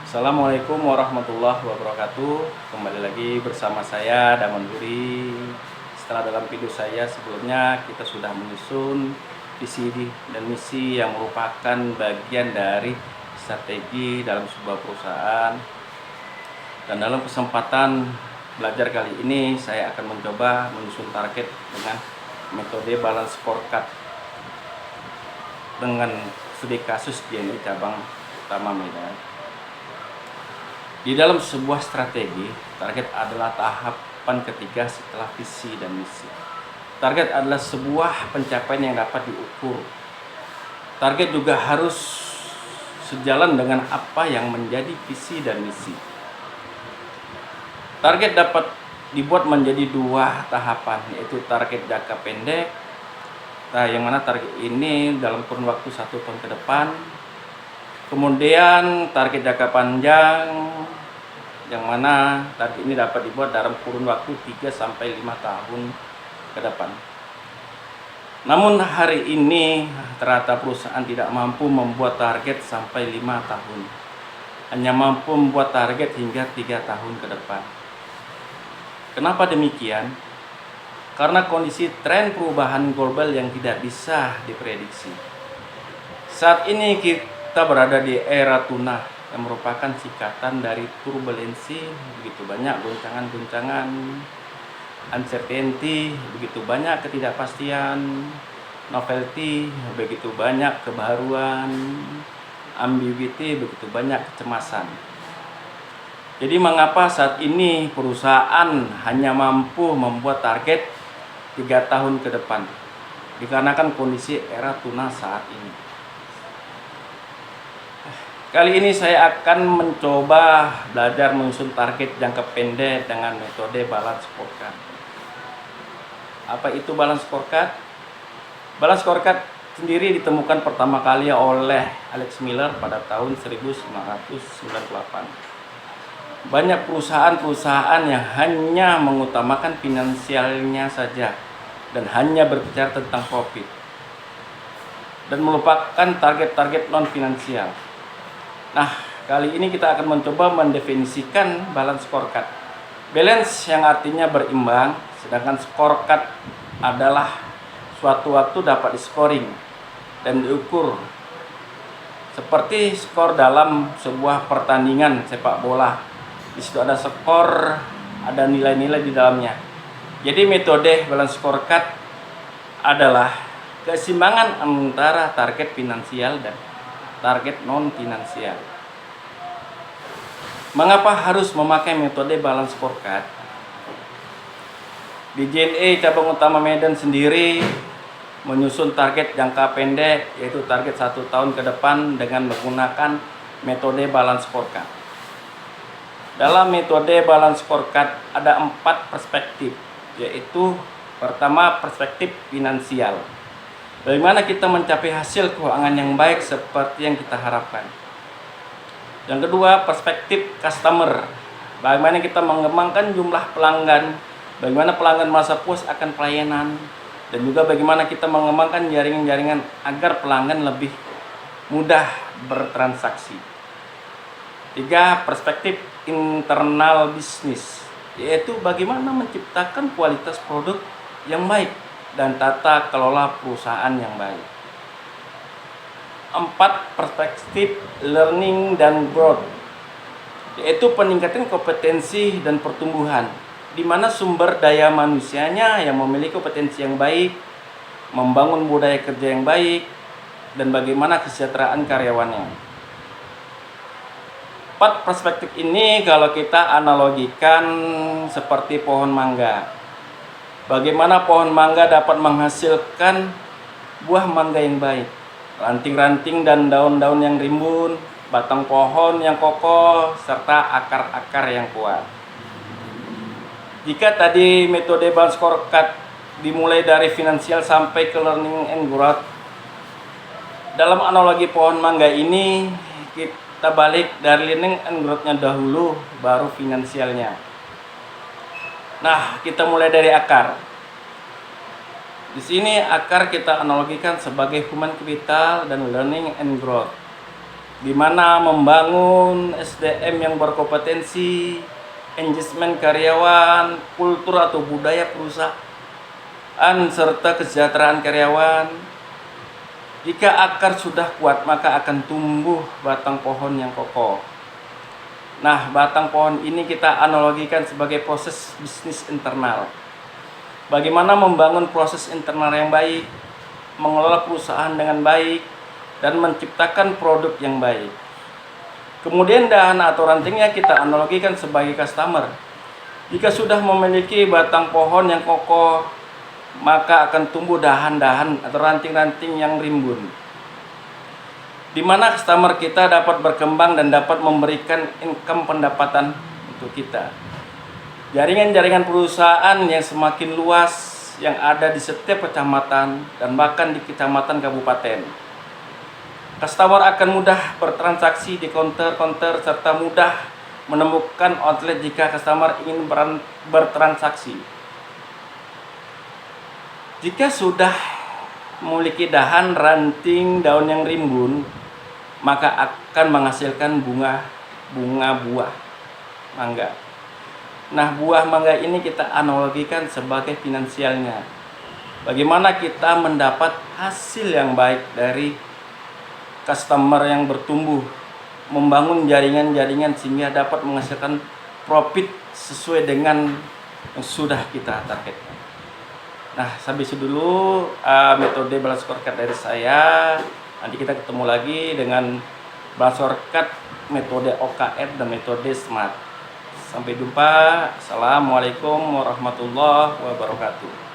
Assalamualaikum warahmatullahi wabarakatuh. Kembali lagi bersama saya Daman Duri. Setelah dalam video saya sebelumnya kita sudah menyusun visi dan misi yang merupakan bagian dari strategi dalam sebuah perusahaan. Dan dalam kesempatan belajar kali ini saya akan mencoba menyusun target dengan metode balance scorecard dengan studi kasus JNE cabang utama Medan. Di dalam sebuah strategi, target adalah tahapan ketiga setelah visi dan misi. Target adalah sebuah pencapaian yang dapat diukur. Target juga harus sejalan dengan apa yang menjadi visi dan misi. Target dapat dibuat menjadi dua tahapan, yaitu target jangka pendek, yang mana target ini dalam kurun waktu 1 tahun ke depan. Kemudian target jangka panjang, yang mana target ini dapat dibuat dalam kurun waktu 3-5 tahun ke depan. Namun hari ini ternyata perusahaan tidak mampu membuat target sampai 5 tahun. Hanya mampu membuat target hingga 3 tahun ke depan. Kenapa demikian? Karena kondisi tren perubahan global yang tidak bisa diprediksi. Saat ini kita berada di era tuna yang merupakan singkatan dari turbulensi, begitu banyak goncangan-goncangan, uncertainty, begitu banyak ketidakpastian, novelty, begitu banyak kebaruan, ambiguity, begitu banyak kecemasan. Jadi mengapa saat ini perusahaan hanya mampu membuat target 3 tahun ke depan? Dikarenakan kondisi era tuna saat ini. Kali ini saya akan mencoba belajar menyusun target jangka pendek dengan metode balance scorecard. Apa itu balance scorecard? Balance scorecard sendiri ditemukan pertama kali oleh Alex Miller pada tahun 1998. Banyak perusahaan-perusahaan yang hanya mengutamakan finansialnya saja dan hanya berbicara tentang profit dan melupakan target-target non-finansial. Nah, kali ini kita akan mencoba mendefinisikan balance scorecard. Balance yang artinya berimbang, sedangkan scorecard adalah suatu waktu dapat di-scoring dan diukur. Seperti skor dalam sebuah pertandingan sepak bola. Di situ ada skor, ada nilai-nilai di dalamnya. Jadi metode balance scorecard adalah keseimbangan antara target finansial dan target non-finansial. Mengapa harus memakai metode balance scorecard? Di JNE cabang utama Medan sendiri menyusun target jangka pendek, yaitu target 1 tahun ke depan dengan menggunakan metode balance scorecard. Dalam metode balance scorecard ada 4 perspektif, yaitu pertama perspektif finansial. Bagaimana kita mencapai hasil keuangan yang baik seperti yang kita harapkan. Yang kedua, perspektif customer. Bagaimana kita mengembangkan jumlah pelanggan, bagaimana pelanggan merasa puas akan pelayanan, dan juga bagaimana kita mengembangkan jaringan-jaringan agar pelanggan lebih mudah bertransaksi. 3, perspektif internal bisnis, yaitu bagaimana menciptakan kualitas produk yang baik dan tata kelola perusahaan yang baik. 4, perspektif learning dan growth, yaitu peningkatan kompetensi dan pertumbuhan, di mana sumber daya manusianya yang memiliki kompetensi yang baik, membangun budaya kerja yang baik, dan bagaimana kesejahteraan karyawannya. 4 perspektif ini kalau kita analogikan seperti pohon mangga. Bagaimana pohon mangga dapat menghasilkan buah mangga yang baik, ranting-ranting dan daun-daun yang rimbun, batang pohon yang kokoh, serta akar-akar yang kuat. Jika tadi metode balance scorecard dimulai dari finansial sampai ke learning and growth, dalam analogi pohon mangga ini kita balik dari learning and growth-nya dahulu, baru finansialnya. Nah, kita mulai dari akar. Di sini akar kita analogikan sebagai human capital dan learning and growth. di mana membangun SDM yang berkompetensi, engagement karyawan, kultur atau budaya perusahaan, serta kesejahteraan karyawan. Jika akar sudah kuat, maka akan tumbuh batang pohon yang kokoh. Nah, batang pohon ini kita analogikan sebagai proses bisnis internal. Bagaimana membangun proses internal yang baik, mengelola perusahaan dengan baik, dan menciptakan produk yang baik. Kemudian dahan atau rantingnya kita analogikan sebagai customer. Jika sudah memiliki batang pohon yang kokoh, maka akan tumbuh dahan-dahan atau ranting-ranting yang rimbun, di mana customer kita dapat berkembang dan dapat memberikan income pendapatan untuk kita. Jaringan-jaringan perusahaan yang semakin luas yang ada di setiap kecamatan dan bahkan di kecamatan kabupaten. Customer akan mudah bertransaksi di counter-counter serta mudah menemukan outlet jika customer ingin bertransaksi. Jika sudah memiliki dahan, ranting, daun yang rimbun, maka akan menghasilkan bunga buah mangga. Nah, buah mangga ini kita analogikan sebagai finansialnya. Bagaimana kita mendapat hasil yang baik dari customer yang bertumbuh, membangun jaringan-jaringan sehingga dapat menghasilkan profit sesuai dengan yang sudah kita targetkan. Nah, sampai situ dulu metode balance scorecard dari saya. Nanti kita ketemu lagi dengan balance scorecard metode OKR dan metode SMART. Sampai jumpa. Assalamualaikum warahmatullahi wabarakatuh.